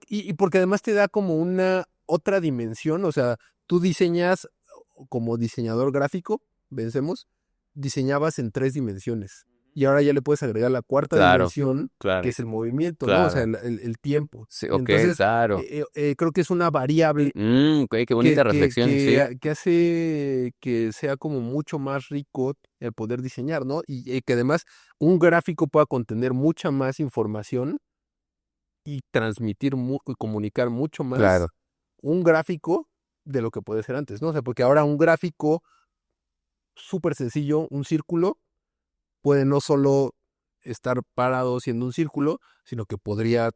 Speaker 1: y porque además te da como una otra dimensión, o sea, tú diseñas como diseñador gráfico, vencemos, diseñabas en 3 dimensiones. y ahora ya le puedes agregar la cuarta
Speaker 2: Claro,
Speaker 1: dimensión, que
Speaker 2: claro,
Speaker 1: es el movimiento, ¿no? O sea,
Speaker 2: claro.
Speaker 1: el tiempo.
Speaker 2: Sí, ok,
Speaker 1: Entonces,
Speaker 2: claro.
Speaker 1: creo que es una variable
Speaker 2: Ok, qué bonita reflexión, sí.
Speaker 1: que hace que sea como mucho más rico el poder diseñar, ¿no? Y que además un gráfico pueda contener mucha más información y transmitir y comunicar mucho más
Speaker 2: Claro,
Speaker 1: un gráfico de lo que puede ser antes, ¿no? O sea, porque ahora un gráfico súper sencillo, un círculo, puede no solo estar parado siendo un círculo, sino que podría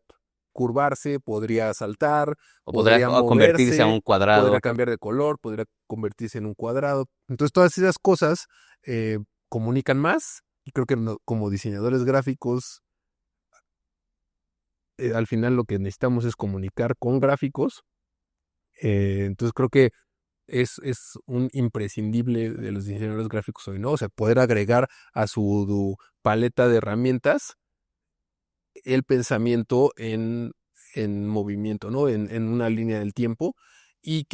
Speaker 1: curvarse, podría saltar,
Speaker 2: o podrá
Speaker 1: podría
Speaker 2: convertirse a un
Speaker 1: moverse, podría
Speaker 2: cuadrado.
Speaker 1: cambiar de color, podría convertirse en un cuadrado. Entonces, todas esas cosas comunican más y creo que como diseñadores gráficos, al final lo que necesitamos es comunicar con gráficos. Entonces, creo que es un imprescindible de los diseñadores gráficos hoy, ¿no? O sea, poder agregar a su paleta de herramientas el pensamiento en movimiento, ¿no? En una línea del tiempo y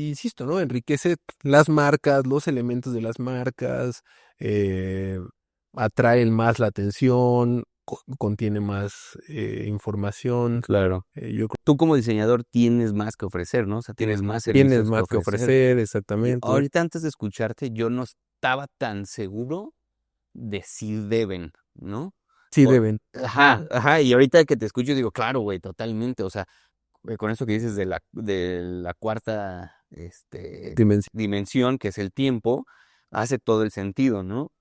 Speaker 1: insisto, ¿no? Enriquece las marcas, los elementos de las marcas, eh, atraen más la atención, contiene más información.
Speaker 2: Claro.
Speaker 1: Yo creo
Speaker 2: Tú como diseñador tienes más que ofrecer, ¿no? O sea, tienes más
Speaker 1: que tienes
Speaker 2: servicios que
Speaker 1: más que
Speaker 2: ofrecer.
Speaker 1: ofrecer,
Speaker 2: Y
Speaker 1: exactamente.
Speaker 2: ahorita antes de escucharte, yo no estaba tan seguro de si deben, ¿no?
Speaker 1: Sí deben.
Speaker 2: Ajá, ajá, y ahorita que te escucho digo, claro, güey, totalmente, o sea, con eso que dices de la cuarta,
Speaker 1: Dimensión.
Speaker 2: dimensión, que es el tiempo, hace todo el sentido, ¿no?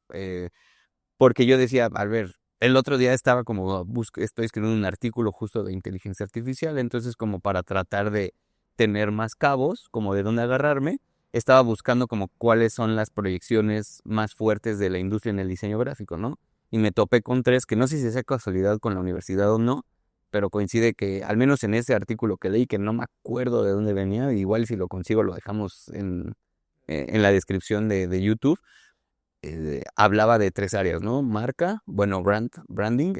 Speaker 2: Porque yo decía, a ver, el otro día estaba como, estoy escribiendo un artículo justo de inteligencia artificial, entonces como para tratar de tener más cabos, como de dónde agarrarme, estaba buscando como cuáles son las proyecciones más fuertes de la industria en el diseño gráfico, ¿no? Y me topé con tres, que no sé si sea casualidad con la universidad o no, pero coincide que, al menos en ese artículo que leí, que no me acuerdo de dónde venía, igual si lo consigo lo dejamos en la descripción de YouTube, hablaba de tres áreas, ¿no? Marca, bueno, branding,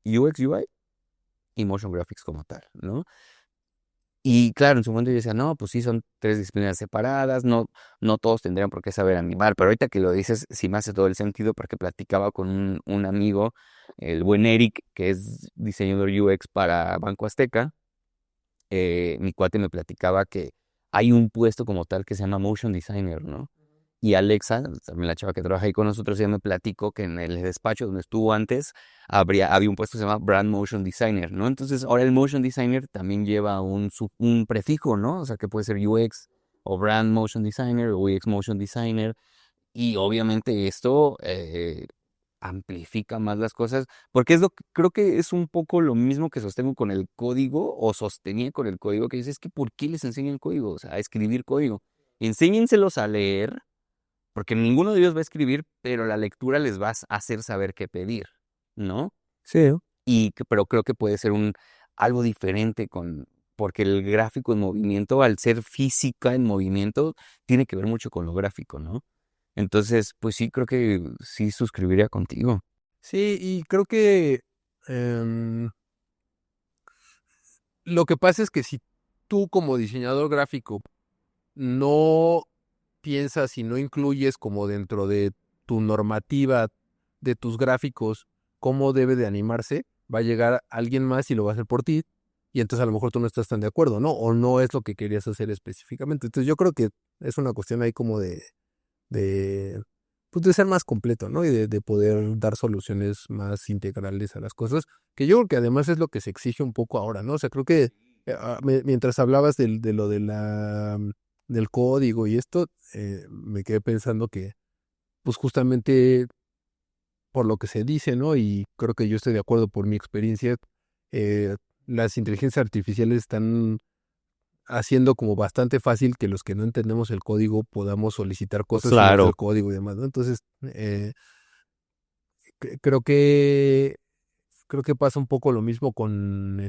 Speaker 2: UX, UI y motion graphics como tal, ¿no? Y claro, en su momento yo decía, no, pues sí, son tres disciplinas separadas, no todos tendrían por qué saber animar, pero ahorita que lo dices, sí me hace todo el sentido porque platicaba con un amigo, el buen Eric, que es diseñador UX para Banco Azteca. Mi cuate me platicaba que hay un puesto como tal que se llama motion designer, ¿no? Y Alexa, también la chava que trabaja ahí con nosotros, ya me platicó que en el despacho donde estuvo antes había un puesto que se llama Brand Motion Designer, ¿no? Entonces ahora el Motion Designer también lleva un prefijo, ¿no? O sea, que puede ser UX o Brand Motion Designer o UX Motion Designer. Y obviamente esto amplifica más las cosas, porque creo que es un poco lo mismo que sostengo con el código o sostenía con el código, que dices, es que ¿por qué les enseño el código? O sea, a escribir código. Enséñenselos a leer porque ninguno de ellos va a escribir, pero la lectura les va a hacer saber qué pedir, ¿no?
Speaker 1: Sí.
Speaker 2: Pero creo que puede ser algo diferente porque el gráfico en movimiento, al ser física en movimiento, tiene que ver mucho con lo gráfico, ¿no? Entonces, pues sí, creo que sí suscribiría contigo.
Speaker 1: Sí, y creo que em, lo que pasa es que si tú como diseñador gráfico no piensas y no incluyes como dentro de tu normativa de tus gráficos cómo debe de animarse, va a llegar alguien más y lo va a hacer por ti y entonces a lo mejor tú no estás tan de acuerdo, ¿no? O no es lo que querías hacer específicamente. Entonces yo creo que es una cuestión ahí como de, pues de ser más completo, ¿no? Y de poder dar soluciones más integrales a las cosas, que yo creo que además es lo que se exige un poco ahora, ¿no? O sea, creo que mientras hablabas de lo de del código y esto, me quedé pensando que, pues justamente por lo que se dice, ¿no? Y creo que yo estoy de acuerdo por mi experiencia, eh, las inteligencias artificiales están haciendo como bastante fácil que los que no entendemos el código podamos solicitar cosas y ver el
Speaker 2: Claro.
Speaker 1: código y demás, ¿no? Entonces, cre- creo que creo que pasa un poco lo mismo con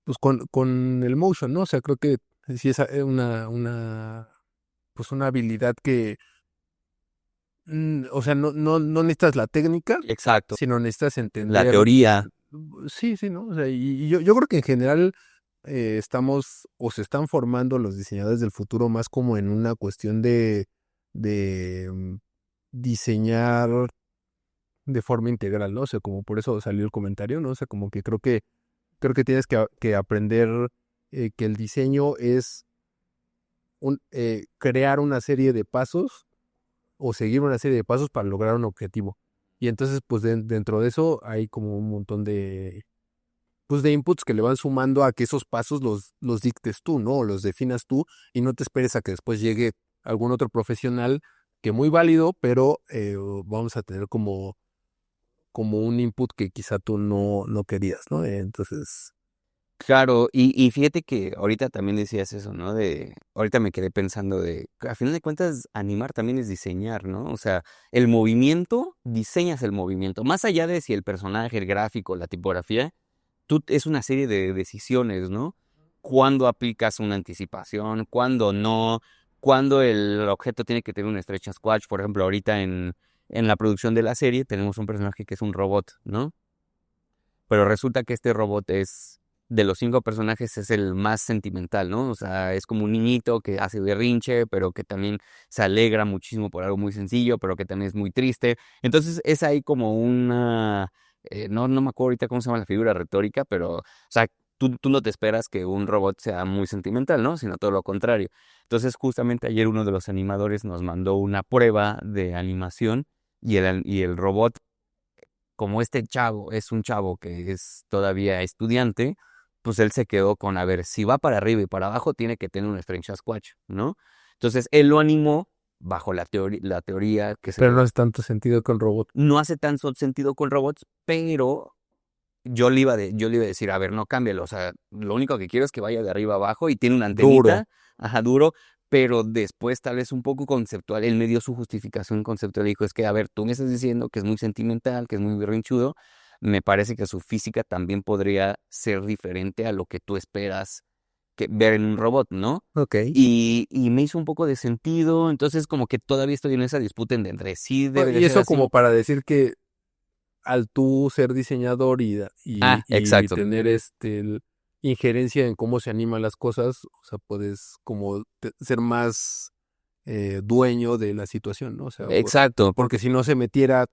Speaker 1: pues con el motion, ¿no? O sea, creo que sí es pues una habilidad que, o sea, no necesitas la técnica,
Speaker 2: Exacto.
Speaker 1: sino necesitas
Speaker 2: La
Speaker 1: entender,
Speaker 2: teoría.
Speaker 1: sí, sí, ¿no? O sea, y yo creo que en general estamos o se están formando los diseñadores del futuro más como en una cuestión de diseñar de forma integral, ¿no? O sea, como por eso salió el comentario, ¿no? O sea, como que creo que tienes que aprender que el diseño es crear una serie de pasos o seguir una serie de pasos para lograr un objetivo. Y entonces, pues dentro de eso hay como un montón pues, de inputs que le van sumando a que esos pasos los dictes tú, ¿no? O los definas tú y no te esperes a que después llegue algún otro profesional que muy válido, pero vamos a tener como un input que quizá tú no querías, ¿no? Entonces,
Speaker 2: Claro, y fíjate que ahorita también decías eso, ¿no? Ahorita me quedé pensando a final de cuentas, animar también es diseñar, ¿no? O sea, el movimiento, diseñas el movimiento. Más allá de si el personaje, el gráfico, la tipografía, es una serie de decisiones, ¿no? Cuándo aplicas una anticipación, cuándo no, cuándo el objeto tiene que tener un stretch and squash. Por ejemplo, ahorita en la producción de la serie tenemos un personaje que es un robot, ¿no? Pero resulta que este robot de los 5 personajes, es el más sentimental, ¿no? O sea, es como un niñito que hace berrinche, pero que también se alegra muchísimo por algo muy sencillo, pero que también es muy triste. Entonces es ahí como no me acuerdo ahorita cómo se llama la figura retórica, pero, o sea, tú no te esperas que un robot sea muy sentimental, ¿no? Sino todo lo contrario. Entonces, justamente ayer uno de los animadores nos mandó una prueba de animación y el robot, como este chavo es un chavo que es todavía estudiante, pues él se quedó con, a ver, si va para arriba y para abajo, tiene que tener un string squash, ¿no? Entonces él lo animó bajo la teoría que
Speaker 1: pero no hace tanto sentido con robot.
Speaker 2: no hace tanto sentido con robots, pero yo le iba a decir, a ver, no cámbialo, o sea, lo único que quiero es que vaya de arriba a abajo y tiene una
Speaker 1: Duro.
Speaker 2: antenita, ajá, duro, pero después tal vez un poco conceptual, él me dio su justificación conceptual y dijo, es que, a ver, tú me estás diciendo que es muy sentimental, que es muy berrinchudo, me parece que su física también podría ser diferente a lo que tú esperas ver en un robot, ¿no?
Speaker 1: Ok.
Speaker 2: Y me hizo un poco de sentido, entonces como que todavía estoy en esa disputa entre sí debe de
Speaker 1: Y
Speaker 2: ser
Speaker 1: eso como
Speaker 2: así.
Speaker 1: para decir que al tú ser diseñador y
Speaker 2: Exacto.
Speaker 1: tener injerencia en cómo se animan las cosas, o sea, puedes como ser más dueño de la situación, ¿no? O sea,
Speaker 2: Exacto,
Speaker 1: porque si no se metiera,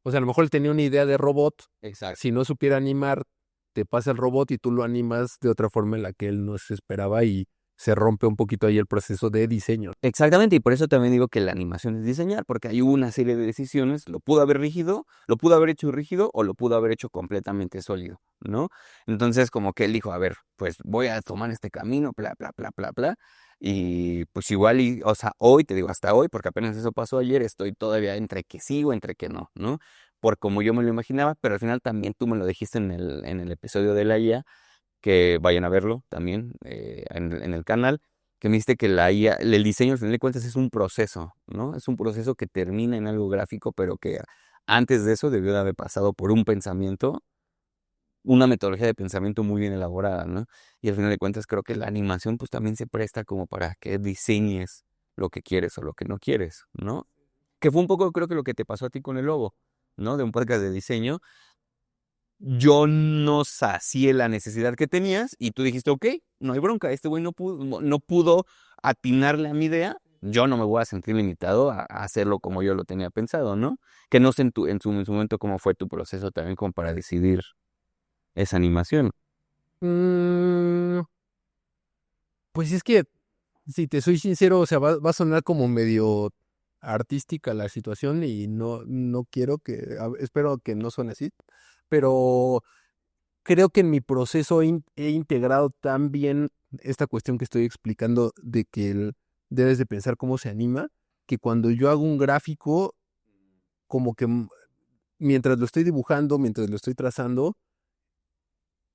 Speaker 1: o sea, a lo mejor él tenía una idea de robot,
Speaker 2: exacto.
Speaker 1: si no supiera animar, te pasa el robot y tú lo animas de otra forma en la que él no se esperaba y se rompe un poquito ahí el proceso de diseño.
Speaker 2: Exactamente, y por eso también digo que la animación es diseñar, porque hay una serie de decisiones, lo pudo haber rígido, lo pudo haber hecho rígido o lo pudo haber hecho completamente sólido, ¿no? Entonces, como que él dijo, a ver, pues voy a tomar este camino, bla, bla, bla, bla, bla, y pues igual, o sea, hoy, te digo, hasta hoy, porque apenas eso pasó ayer, estoy todavía entre que sigo, entre que no, ¿no? Por como yo me lo imaginaba, pero al final también tú me lo dijiste en el episodio de la IA, que vayan a verlo también en el canal, que me dijiste que la IA, el diseño al final de cuentas es un proceso, ¿no? Es un proceso que termina en algo gráfico, pero que antes de eso debió de haber pasado por un pensamiento, una metodología de pensamiento muy bien elaborada, ¿no? Y al final de cuentas creo que la animación pues también se presta como para que diseñes lo que quieres o lo que no quieres, ¿no? Que fue un poco creo que lo que te pasó a ti con el logo, ¿no? De un podcast de diseño, yo no sacié la necesidad que tenías y tú dijiste, ok, no hay bronca, este güey no pudo atinarle a mi idea, yo no me voy a sentir limitado a hacerlo como yo lo tenía pensado, ¿no? Que no sé en su momento cómo fue tu proceso también como para decidir esa animación.
Speaker 1: Mm, pues es que, si te soy sincero, o sea, va a sonar como medio artística la situación y no quiero espero que no suene así, pero creo que en mi proceso he integrado tan bien esta cuestión que estoy explicando de que debes de pensar cómo se anima, que cuando yo hago un gráfico, como que mientras lo estoy dibujando, mientras lo estoy trazando,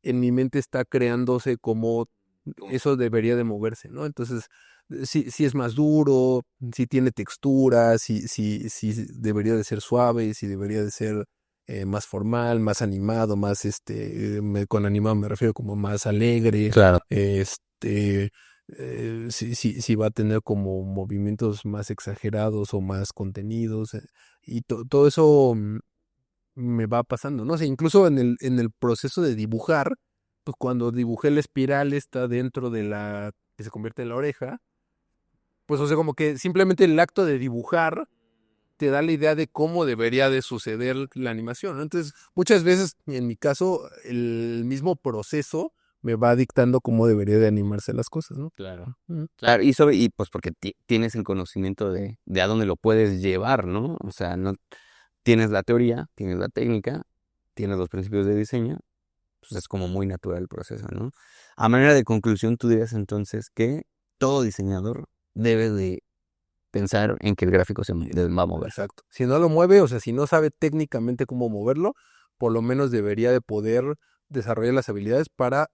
Speaker 1: en mi mente está creándose como eso debería de moverse, ¿no? Entonces, si es más duro, si tiene textura, si debería de ser suave, si debería de ser más formal, más animado, más con animado me refiero como más alegre,
Speaker 2: Claro.
Speaker 1: si va a tener como movimientos más exagerados o más contenidos, y todo eso me va pasando, ¿no? O sea, incluso en el proceso de dibujar, pues cuando dibujé la espiral está dentro de que se convierte en la oreja, pues o sea, como que simplemente el acto de dibujar te da la idea de cómo debería de suceder la animación, ¿no? Entonces, muchas veces, en mi caso, el mismo proceso me va dictando cómo debería de animarse las cosas, ¿no?
Speaker 2: Claro.
Speaker 1: Ujú.
Speaker 2: Claro, y pues porque tienes el conocimiento de a dónde lo puedes llevar, ¿no? O sea, no tienes la teoría, tienes la técnica, tienes los principios de diseño, pues es como muy natural el proceso, ¿no? A manera de conclusión, tú dirías entonces que todo diseñador debe de pensar en que el gráfico se va a mover.
Speaker 1: Exacto. Si no lo mueve, o sea, si no sabe técnicamente cómo moverlo, por lo menos debería de poder desarrollar las habilidades para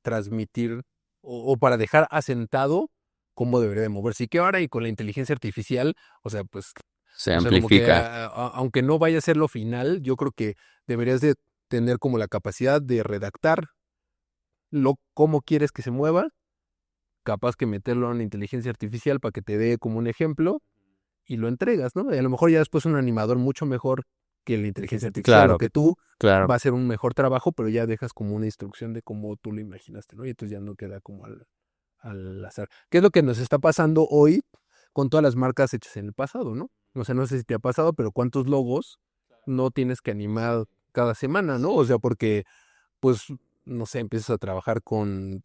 Speaker 1: transmitir o para dejar asentado cómo debería de moverse. Y que ahora y con la inteligencia artificial, o sea, pues,
Speaker 2: Se
Speaker 1: o sea, como que
Speaker 2: amplifica.
Speaker 1: aunque no vaya a ser lo final, yo creo que deberías de tener como la capacidad de redactar cómo quieres que se mueva, capaz que meterlo en la inteligencia artificial para que te dé como un ejemplo y lo entregas, ¿no? Y a lo mejor ya después un animador mucho mejor que la inteligencia artificial o
Speaker 2: Claro,
Speaker 1: que tú
Speaker 2: claro.
Speaker 1: va a hacer un mejor trabajo, pero ya dejas como una instrucción de cómo tú lo imaginaste, ¿no? Y entonces ya no queda como al azar. ¿Qué es lo que nos está pasando hoy con todas las marcas hechas en el pasado, ¿no? O sea, no sé si te ha pasado, pero ¿cuántos logos no tienes que animar cada semana, ¿no? O sea, porque, pues, no sé, empiezas a trabajar con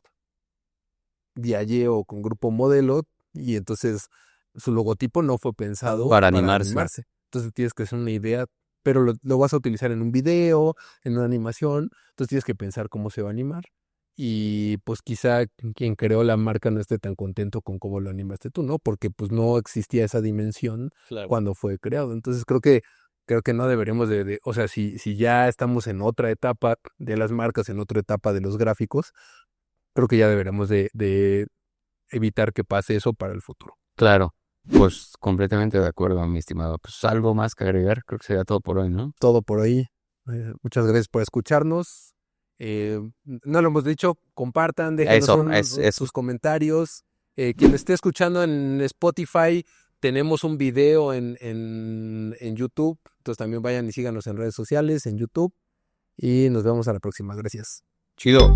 Speaker 1: Diageo o con Grupo Modelo y entonces su logotipo no fue pensado
Speaker 2: Para
Speaker 1: para
Speaker 2: animarse.
Speaker 1: animarse. Entonces tienes que hacer una idea, pero lo vas a utilizar en un video, en una animación, entonces tienes que pensar cómo se va a animar. Y pues quizá quien creó la marca no esté tan contento con cómo lo animaste tú, ¿no? Porque pues no existía esa dimensión
Speaker 2: Claro.
Speaker 1: cuando fue creado. Entonces creo que no deberíamos o sea, si ya estamos en otra etapa de las marcas, en otra etapa de los gráficos, creo que ya deberíamos de evitar que pase eso para el futuro.
Speaker 2: Claro, pues completamente de acuerdo, mi estimado. Pues algo más que agregar, creo que sería todo por hoy, ¿no?
Speaker 1: Todo por ahí. Muchas gracias por escucharnos. No lo hemos dicho, compartan, déjenos
Speaker 2: Eso, es
Speaker 1: sus comentarios. Quien esté escuchando en Spotify, tenemos un video en YouTube. Entonces también vayan y síganos en redes sociales, en YouTube. Y nos vemos a la próxima. Gracias.
Speaker 2: chido.